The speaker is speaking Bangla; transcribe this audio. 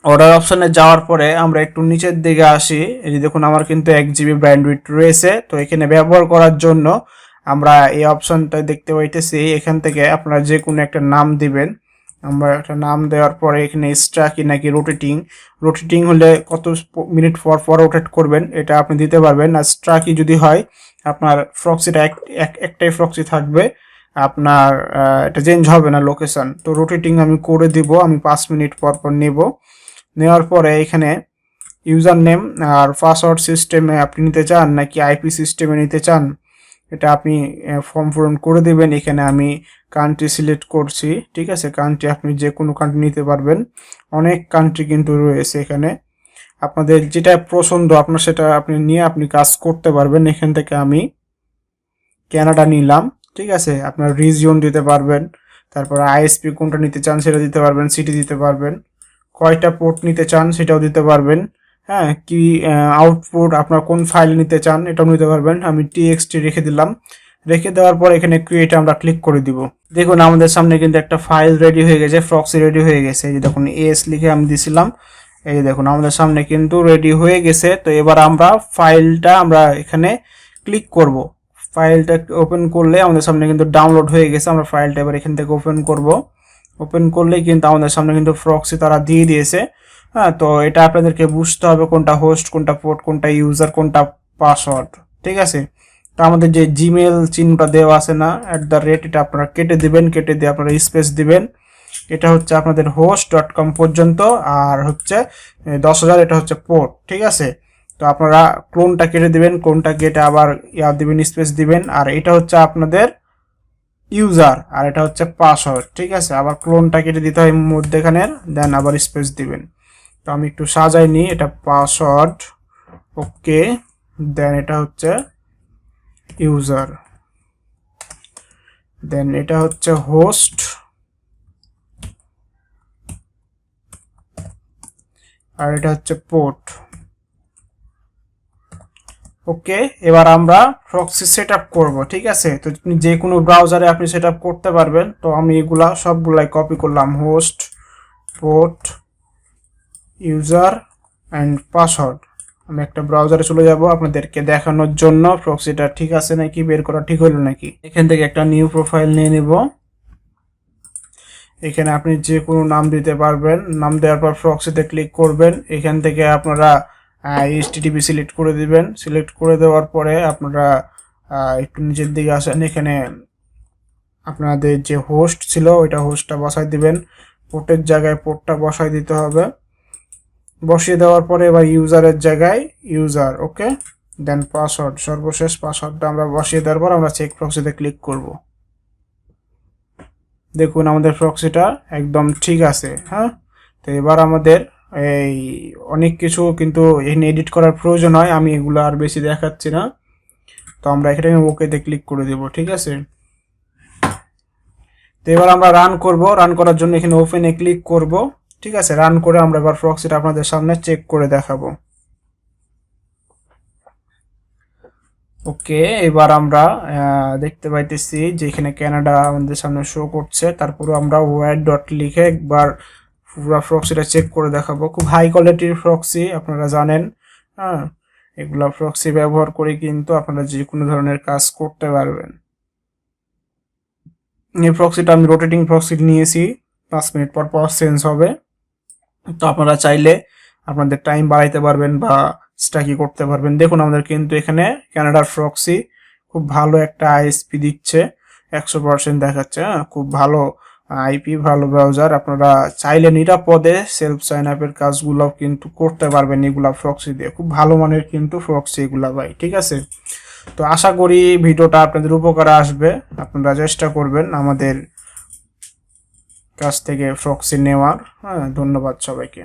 অর্ডার অপশনে যাওয়ার পরে আমরা একটু নিচের দিকে আসি। এই যে দেখুন আমার কিন্তু 1 GB ব্যান্ডউইথ রয়েছে। তো এখানে ব্যবহার করার জন্য আমরা এই অপশনটা দেখতে পাইতেছি। এখান থেকে আপনারা যে কোনো একটা নাম দিবেন। আমরা একটা নাম দেওয়ার পরে এখানে স্ট্রাকি নাকি রোটেটিং হলে কত মিনিট পর পর রোটেট করবেন এটা আপনি দিতে পারবেন। আর স্ট্রাকি যদি হয় আপনার প্রক্সিটা একটাই প্রক্সি থাকবে, আপনার এটা চেঞ্জ হবে না লোকেশন। তো রোটেটিং আমি করে দিব, আমি 5 মিনিট পর পর নেব। নেওয়ার পরে এখানে ইউজার নেম আর পাসওয়ার্ড সিস্টেমে আপনি নিতে চান নাকি আইপি সিস্টেমে নিতে চান এটা আপনি ফর্ম পূরণ করে দেবেন। এখানে আমি কান্ট্রি সিলেক্ট করছি, ঠিক আছে। কান্ট্রি আপনি যে কোনো কান্ট্রি নিতে পারবেন, অনেক কান্ট্রি কিন্তু রয়েছে এখানে। আপনাদের যেটা পছন্দ আপনার সেটা আপনি নিয়ে আপনি কাজ করতে পারবেন। এখান থেকে আমি কানাডা নিলাম, ঠিক আছে। আপনার রিজিয়ন দিতে পারবেন, তারপর আইএসপি কোনটা নিতে চান সেটা দিতে পারবেন, সিটি দিতে পারবেন, কয়টা পোর্ট নিতে চান সেটাও দিতে পারবেন। হ্যাঁ, কি আউটপুট আপনার কোন ফাইল নিতে চান এটাও নিতে পারবেন। আমি টিএক্সটি রেখে দিলাম। রেখে দেওয়ার পর এখানে ক্রিয়েট আমরা ক্লিক করে দিব। দেখুন আমাদের সামনে কিন্তু একটা ফাইল রেডি হয়ে গেছে, প্রক্সি রেডি হয়ে গেছে। এই যে দেখুন এস লিখে আমি দিছিলাম। এই যে দেখুন আমাদের সামনে কিন্তু রেডি হয়ে গেছে। তো এবার আমরা ফাইলটা আমরা এখানে ক্লিক করব। ফাইলটা ওপেন করলে আমাদের সামনে কিন্তু ডাউনলোড হয়ে গেছে। আমরা ফাইলটা এবার এখান থেকে ওপেন করব। ওপেন করলেই কিন্তু আমাদের সামনে কিন্তু প্রক্সি তারা দিয়ে দিয়েছে। হ্যাঁ, তো এটা আপনাদেরকে বুঝতে হবে কোনটা হোস্ট, কোনটা পোর্ট, কোনটা ইউজার, কোনটা পাসওয়ার্ড, ঠিক আছে। তো আমাদের যে জিমেল চিহ্নটা দেওয়া আছে না @ এটা আপনারা কেটে দিবেন, কেটে দিয়ে আপনারা স্পেস দিবেন। এটা হচ্ছে আপনাদের host.com পর্যন্ত, আর হচ্ছে 10,000 এটা হচ্ছে পোর্ট, ঠিক আছে। তো আপনারা ক্লোনটা কেটে দিবেন, ক্লোনটা কেটে আবার দিবেন, স্পেস দিবেন। আর এটা হচ্ছে আপনাদের ইউজার আর এটা হচ্ছে পাসওয়ার্ড, ঠিক আছে। আবার ক্লোনটা কেটে দিতে হয় মধ্যেখানের, দেন আবার স্পেস দিবেন। তো আমি একটু সাজাই নিই। এটা পাসওয়ার্ড, ওকে। দেন এটা হচ্ছে ইউজার, দেন এটা হচ্ছে হোস্ট, আর এটা হচ্ছে পোর্ট, ওকে। এবার আমরা প্রক্সি সেটআপ করব, ঠিক আছে। তো যে কোনো ব্রাউজারে আপনি সেটআপ করতে পারবেন। তো আমি এগুলা সবগুলাই কপি করলাম, host, port, user and password. আমি একটা ব্রাউজারে চলে যাব আপনাদেরকে দেখানোর জন্য প্রক্সিটা ঠিক আছে নাকি, বের করা ঠিক হলো নাকি। এখান থেকে একটা নিউ প্রোফাইল নিয়ে নিব। এখানে আপনি যে কোনো নাম দিতে পারবেন। নাম দেওয়ার পর প্রক্সিতে ক্লিক করবেন। এখান থেকে আপনারা HTTP সিলেক্ট করে দিবেন। সিলেক্ট করে দেওয়ার পরে আপনারা একটু নিচের দিকে আসেন। এখানে আপনাদের যে হোস্ট ছিল ওইটা হোস্টটা বসাই দিবেন। পোর্টের জায়গায় পোর্টটা বসাই দিতে হবে। বসিয়ে দেওয়ার পরে এবার ইউজারের জায়গায় ইউজার, ওকে। দেন পাসওয়ার্ড, সর্বশেষ পাসওয়ার্ডটা আমরা বসিয়ে দেওয়ার পর আমরা চেক প্রক্সিতে ক্লিক করব। দেখুন আমাদের প্রক্সিটা একদম ঠিক আছে। হ্যাঁ, তো এবার আমাদের এই অনেক কিছু কিন্তু এখানে এডিট করার প্রয়োজন হয়, আমি এগুলো আর বেশি দেখাচ্ছি না। তো আমরা এখানে ওকেতে ক্লিক করে দেব, ঠিক আছে। তো এবার আমরা রান করব। রান করার জন্য এখানে ওপেনে ক্লিক করব, ঠিক আছে। রান করে আমরা এবার প্রক্সিটা আপনাদের সামনে চেক করে দেখাবো। ওকে, এবার আমরা দেখতে পাইতেছি যে এখানে কানাডা আমাদের সামনে শো করছে। তারপরে আমরা ওয়াইড ডট লিখে একবার পুরো প্রক্সিটা চেক করে দেখাবো। খুব হাই কোয়ালিটির প্রক্সি, আপনারা জানেন। হ্যাঁ, এগুলা প্রক্সি ব্যবহার করে কিন্তু আপনারা যে কোনো ধরনের কাজ করতে পারবেন। এই প্রক্সিটা আমি রোটেটিং প্রক্সি নিয়েছি, 5 মিনিট পর পর চেঞ্জ হবে। তো আপনারা চাইলে আপনাদের টাইম বাড়াইতে পারবেন বা স্টাকি করতে পারবেন। দেখুন আমাদের কিন্তু এখানে কানাডার প্রক্সি খুব ভালো একটা আইএসপি দিচ্ছে, 100% দেখাচ্ছে। হ্যাঁ, খুব ভালো আইপি, ভালো ব্রাউজার। আপনারা চাইলে নিরাপদে সেলফ সাইন আপের কাজগুলো কিন্তু করতে পারবেন এগুলা প্রক্সি দিয়ে। খুব ভালো মানের কিন্তু প্রক্সি এগুলা ভাই, ঠিক আছে। তো আশা করি ভিডিওটা আপনাদের উপকারে আসবে। আপনারা চেষ্টা করবেন আমাদের কাছ থেকে প্রক্সি নেওয়ার। হ্যাঁ, ধন্যবাদ সবাইকে।